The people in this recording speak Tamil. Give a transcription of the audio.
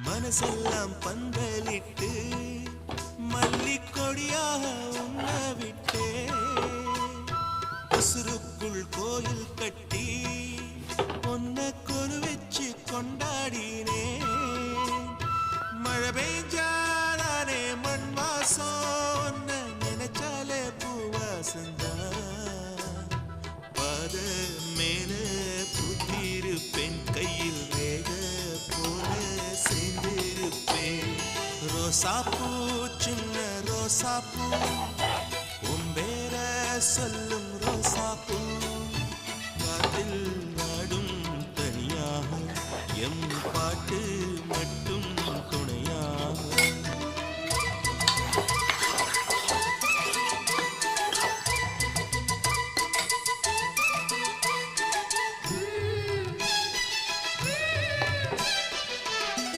மனசெல்லாம் பந்தலிட்டு மல்லிக்கொடியாக உண்ண விட்டே உசுருக்குள் கோயில் கட்டி பொன்ன கொரு வச்சு கொண்டாடினே மழை பெய்ஞ்சாலே மண் வாசம் நினைச்சாலே பூவாசந்தா பாத மேல புத்திருப்பேன் கையில் வேக போல சேர்ந்திருப்பேன் ரோசாப்பூ சின்ன ரோசாப்பூ உம்பேர சொல்லும் ரோசாப்பூ காற்றில் நாடும் தனியாக எம் பாட்டு